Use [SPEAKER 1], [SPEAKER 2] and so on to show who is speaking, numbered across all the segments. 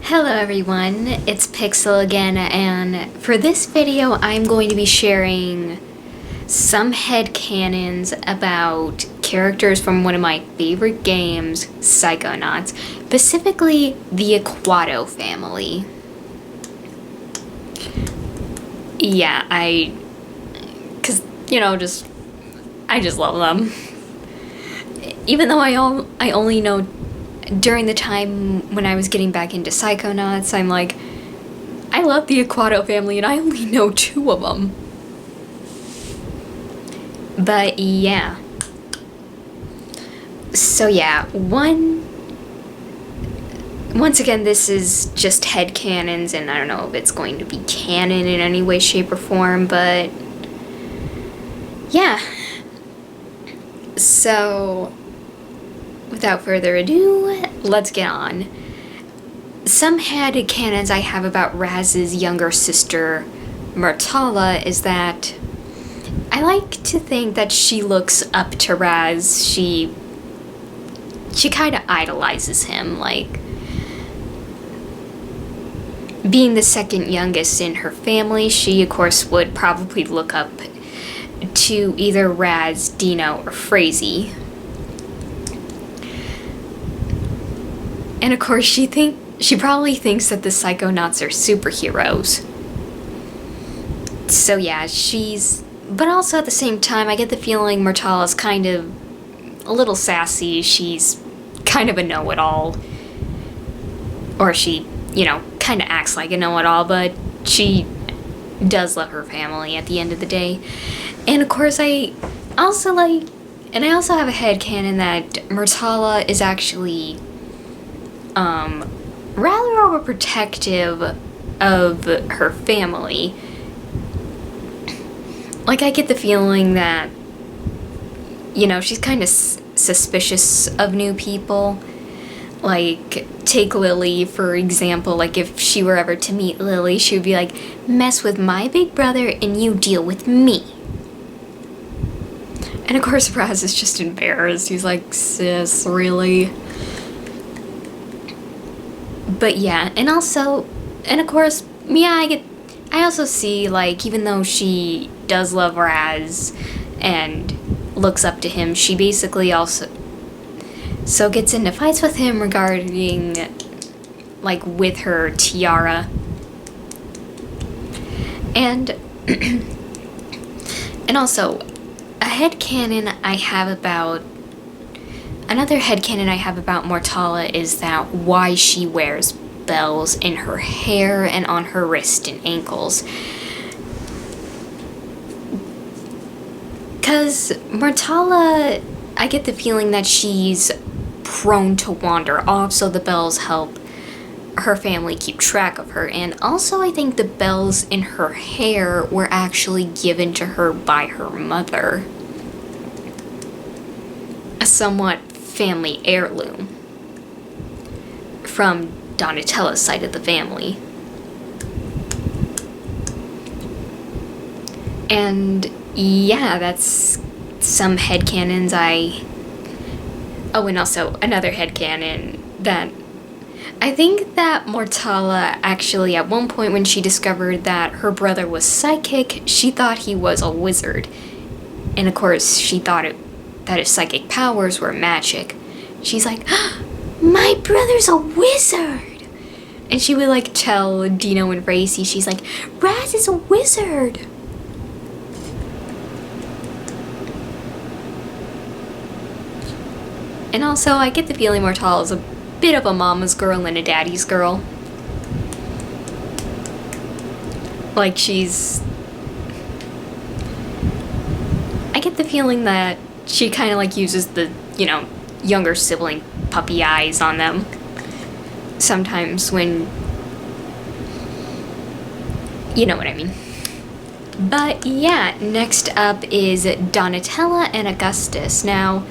[SPEAKER 1] Hello everyone, it's Pixel again, and for this video I'm going to be sharing some headcanons about characters from one of my favorite games, Psychonauts, specifically the Aquato family. Yeah, I just love them. Even though I only know during the time when I was getting back into Psychonauts, I'm like, I love the Aquato family and I only know 2 of them. But yeah. So yeah, once again, this is just headcanons, and I don't know if it's going to be canon in any way, shape, or form, but yeah. So without further ado, let's get on. Some headcanons I have about Raz's younger sister, Myrtala, is that I like to think that she looks up to Raz. She kind of idolizes him, like being the second youngest in her family. She, of course, would probably look up to either Raz, Dino, or Frazee. And of course, she probably thinks that the psychonauts are superheroes. So yeah, but also at the same time, I get the feeling Myrtala's kind of a little sassy. She's kind of a know-it-all. Or she, kind of acts like a know-it-all, but she does love her family at the end of the day. And of course, I also have a headcanon that Myrtala is actually rather overprotective of her family. Like, I get the feeling that, she's kind of suspicious of new people. Like, take Lily, for example. Like, if she were ever to meet Lily, she would be like, mess with my big brother and you deal with me. And of course, Raz is just embarrassed. He's like, sis, really? But yeah, and of course, yeah, I also see, like, even though she does love Raz and looks up to him, she basically also gets into fights with him regarding, like, with her tiara. And and also, another headcanon I have about Myrtala is that why she wears bells in her hair and on her wrist and ankles. Because Myrtala, I get the feeling that she's prone to wander off, so the bells help her family keep track of her. And also, I think the bells in her hair were actually given to her by her mother. A somewhat family heirloom from Donatella's side of the family. And yeah, that's some headcanons Oh, and also another headcanon that I think that Myrtala actually, at one point when she discovered that her brother was psychic, she thought he was a wizard. And of course, she thought that his psychic powers were magic. She's like, my brother's a wizard! And she would, like, tell Dino and Frazee, she's like, Raz is a wizard! And also, I get the feeling Myrtala is a bit of a mama's girl and a daddy's girl. Like, I get the feeling that she kind of, like, uses the, younger sibling puppy eyes on them sometimes when, you know what I mean. But yeah, next up is Donatella and Augustus. Now,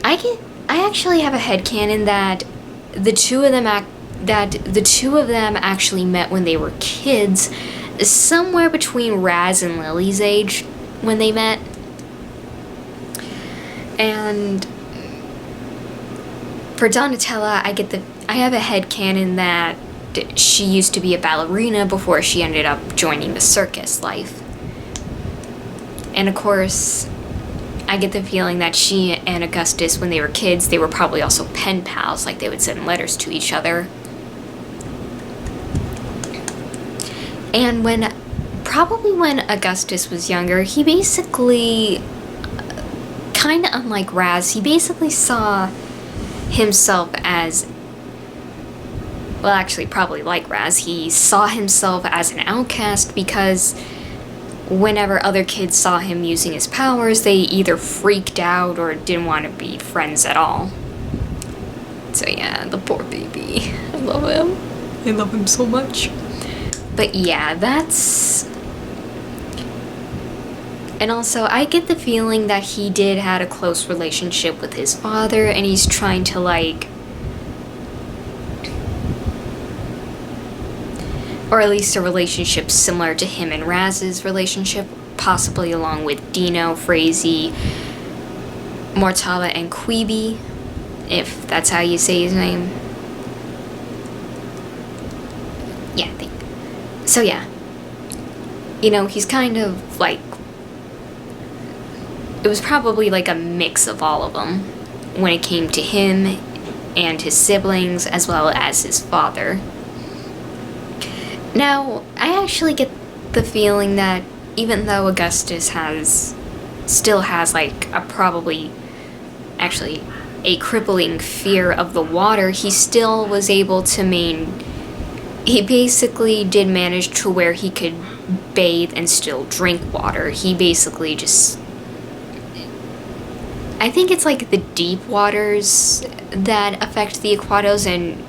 [SPEAKER 1] I actually have a headcanon that the two of them actually met when they were kids, somewhere between Raz and Lily's age when they met. And for Donatella, I have a headcanon that she used to be a ballerina before she ended up joining the circus life. And of course, I get the feeling that she and Augustus, when they were kids, they were probably also pen pals, like they would send letters to each other. And probably when Augustus was younger, he basically, kind of unlike Raz, he basically saw himself as, well, actually, probably like Raz, he saw himself as an outcast because whenever other kids saw him using his powers, they either freaked out or didn't want to be friends at all. So yeah, the poor baby. I love him. I love him so much. But yeah, that's... And also, I get the feeling that he did had a close relationship with his father, and he's trying to, like... Or at least a relationship similar to him and Raz's relationship, possibly along with Dino, Frazee, Mortala, and Queeby, if that's how you say his name. Yeah, I think. So yeah. You know, he's kind of like... It was probably like a mix of all of them when it came to him and his siblings, as well as his father. Now, I actually get the feeling that even though Augustus still has like a crippling fear of the water, he still was able to he basically did manage to where he could bathe and still drink water. He basically just... I think it's like the deep waters that affect the aquatos, and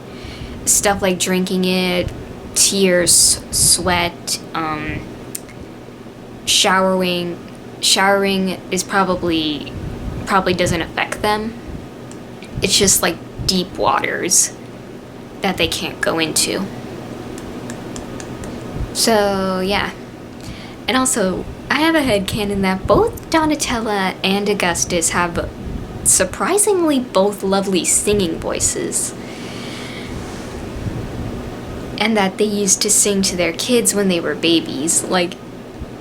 [SPEAKER 1] stuff like drinking it, tears, sweat, showering is probably doesn't affect them. It's just like deep waters that they can't go into. So yeah. And also, I have a headcanon that both Donatella and Augustus have surprisingly both lovely singing voices. And that they used to sing to their kids when they were babies. Like,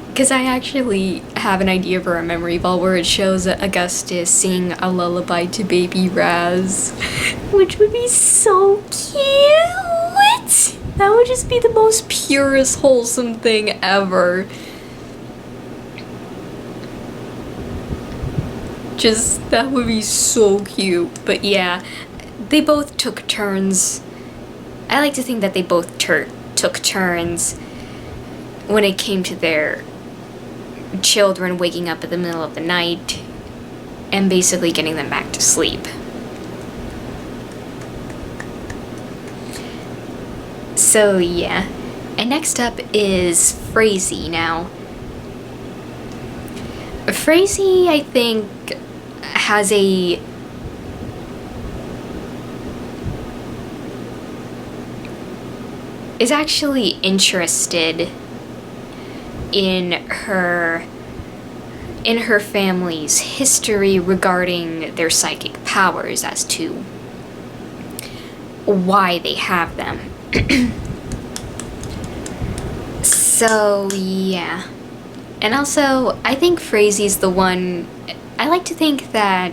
[SPEAKER 1] because I actually have an idea for a memory ball where it shows Augustus singing a lullaby to baby Raz, which would be so cute! That would just be the most purest, wholesome thing ever. That would be so cute. But yeah, they both took turns. I like to think that they both took turns when it came to their children waking up in the middle of the night and basically getting them back to sleep. So yeah. And next up is Frazee. Now, Frazee, I think, is actually interested in her family's history regarding their psychic powers as to why they have them. So yeah. And also, I think Frazee's the one... I like to think that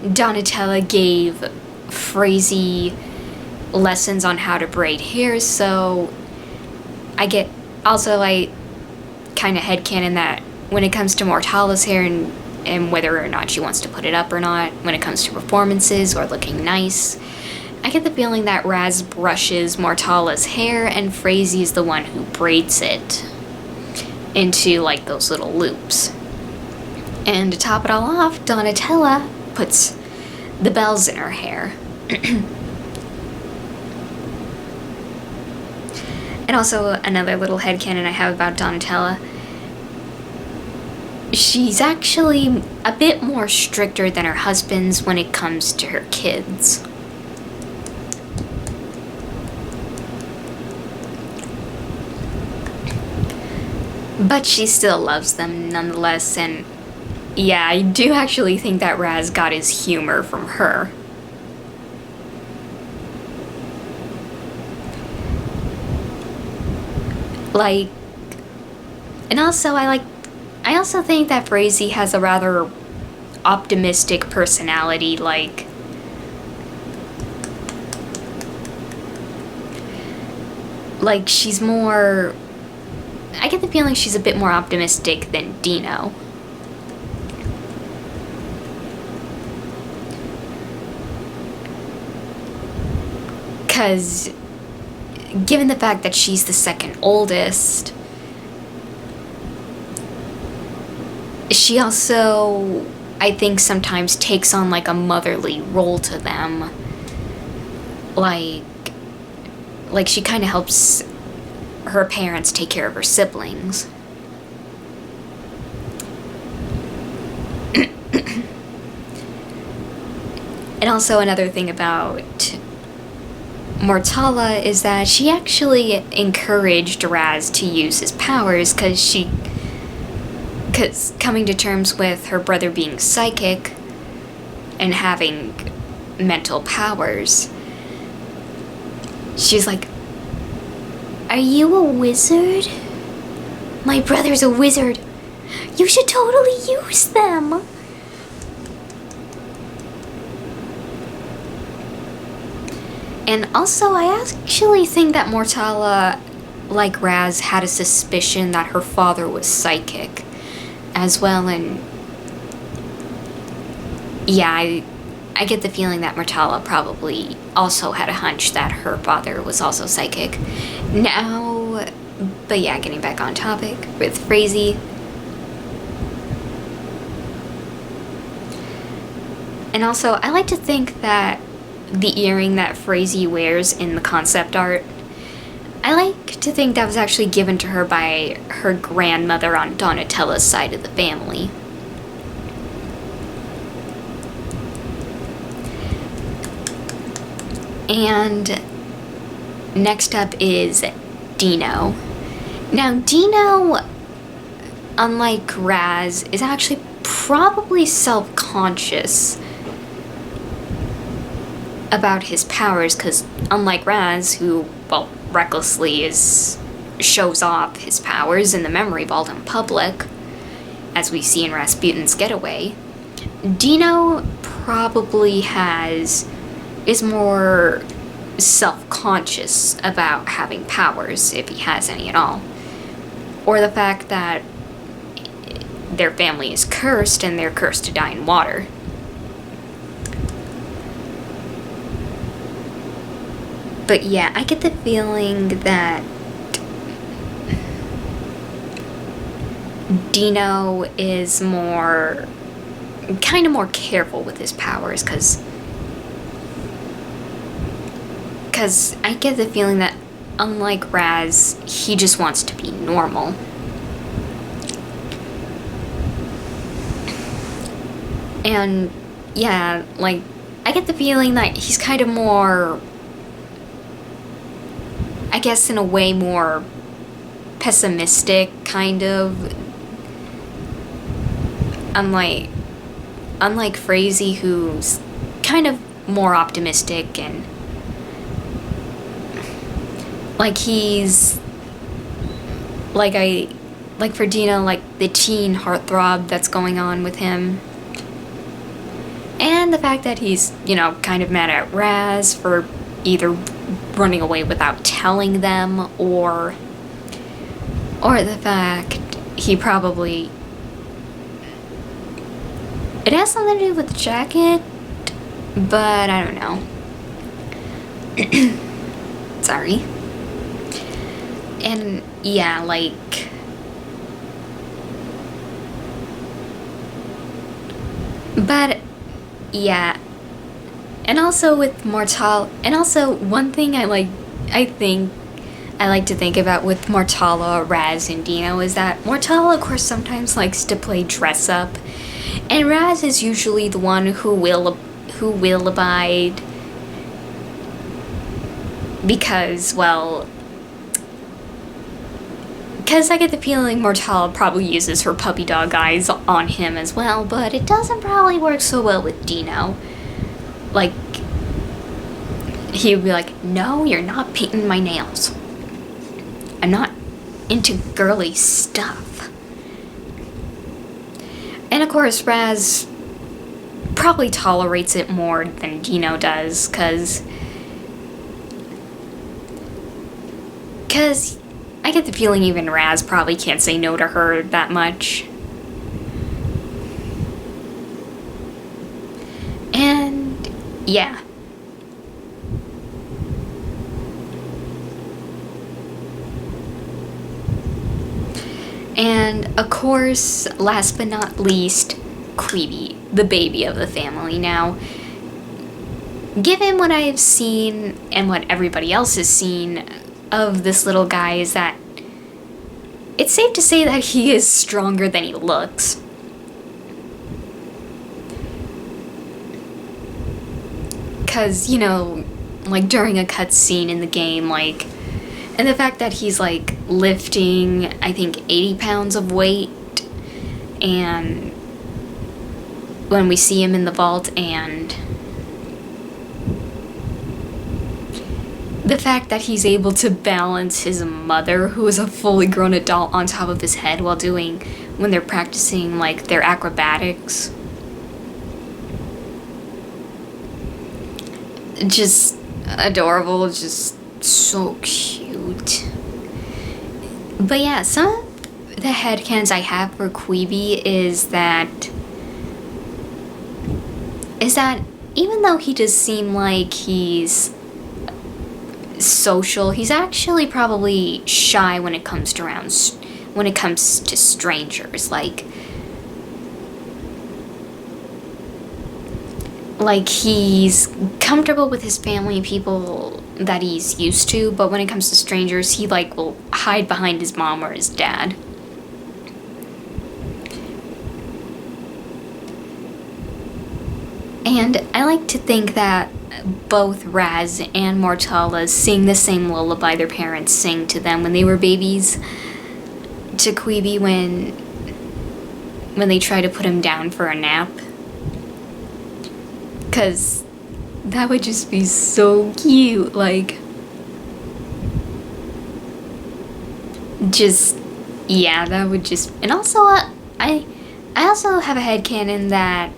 [SPEAKER 1] Donatella gave Frazee lessons on how to braid hair, so I kind of headcanon that when it comes to Mortala's hair and whether or not she wants to put it up or not, when it comes to performances or looking nice, I get the feeling that Raz brushes Mortala's hair and Frazee is the one who braids it into like those little loops. And to top it all off, Donatella puts the bells in her hair. And also, another little headcanon I have about Donatella. She's actually a bit more stricter than her husband's when it comes to her kids. But she still loves them nonetheless, and yeah, I do actually think that Raz got his humor from her. Like, and also I also think that Frazee has a rather optimistic personality, like she's more, I get the feeling she's a bit more optimistic than Dino. Because given the fact that she's the second oldest, she also, I think, sometimes takes on like a motherly role to them. Like she kind of helps her parents take care of her siblings. And also another thing about Mortala is that she actually encouraged Raz to use his powers because coming to terms with her brother being psychic and having mental powers, she's like, "Are you a wizard? My brother's a wizard. You should totally use them." And also, I actually think that Mortala, like Raz, had a suspicion that her father was psychic as well, and yeah, I get the feeling that Mortala probably also had a hunch that her father was also psychic. Now, but yeah, getting back on topic with Frazee. And also, I like to think that the earring that Frazee wears in the concept art, I like to think that was actually given to her by her grandmother on Donatella's side of the family. And next up is Dino. Now, Dino, unlike Raz, is actually probably self-conscious about his powers, because unlike Raz, who, well, recklessly shows off his powers in the memory vault in public, as we see in Rasputin's Getaway, Dino probably is more self-conscious about having powers, if he has any at all. Or the fact that their family is cursed and they're cursed to die in water. But yeah, I get the feeling that Dino is kind of more careful with his powers, because I get the feeling that, unlike Raz, he just wants to be normal. And yeah, like, I get the feeling that he's kind of more, I guess in a way, more pessimistic, kind of. Unlike Frazee, who's kind of more optimistic, and like he's like for Dino, like the teen heartthrob that's going on with him. And the fact that he's, kind of mad at Raz for either running away without telling them, or the fact he probably, it has something to do with the jacket, but I don't know. Sorry. And yeah, like, but yeah. And also with Mortala, and also one thing I like to think about with Mortala, Raz, and Dino is that Mortala, of course, sometimes likes to play dress up, and Raz is usually the one who will abide, because, well, because I get the feeling Mortala probably uses her puppy dog eyes on him as well, but it doesn't probably work so well with Dino. Like, he would be like, "No, you're not painting my nails. I'm not into girly stuff. And of course, Raz probably tolerates it more than Dino does, cause I get the feeling even Raz probably can't say no to her that much. And yeah. And of course, last but not least, Queeby, the baby of the family. Now, given what I have seen and what everybody else has seen of this little guy, is that it's safe to say that he is stronger than he looks. Because, you know, like during a cutscene in the game, like, and the fact that he's like lifting, I think, 80 pounds of weight, and when we see him in the vault, and the fact that he's able to balance his mother, who is a fully grown adult, on top of his head when they're practicing like their acrobatics. Just adorable, just so cute. But yeah, some of the headcanons I have for Queeby is that even though he does seem like he's social, he's actually probably shy when it comes to strangers. Like he's comfortable with his family and people that he's used to, but when it comes to strangers, he like will hide behind his mom or his dad. And I like to think that both Raz and Mortala sing the same lullaby their parents sang to them when they were babies to Queeby when they try to put him down for a nap. 'Cause that would just be so cute, like, just, yeah, that would just, and also, I also have a headcanon that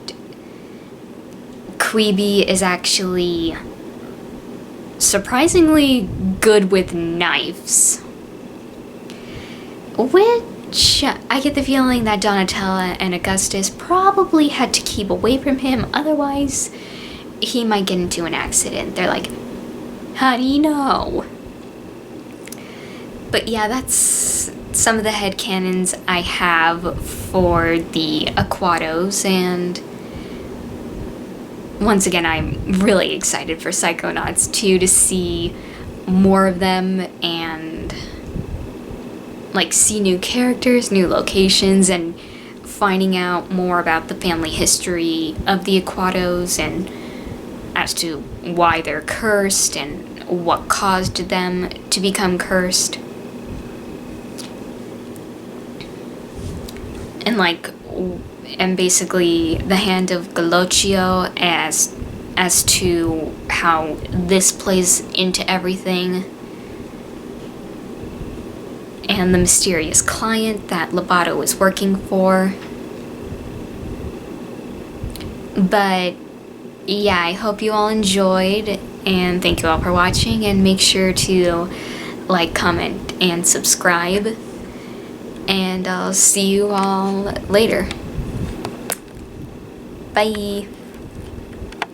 [SPEAKER 1] Queeby is actually surprisingly good with knives, which I get the feeling that Donatella and Augustus probably had to keep away from him, otherwise he might get into an accident. They're like, how do you know? But yeah, that's some of the headcanons I have for the aquatos, and once again, I'm really excited for Psychonauts 2 to see more of them and like see new characters, new locations, and finding out more about the family history of the aquatos and as to why they're cursed and what caused them to become cursed. And basically the hand of Galocchio as to how this plays into everything, and the mysterious client that Lobato is working for. But yeah, I hope you all enjoyed, and thank you all for watching, and make sure to like, comment, and subscribe, and I'll see you all later. Bye!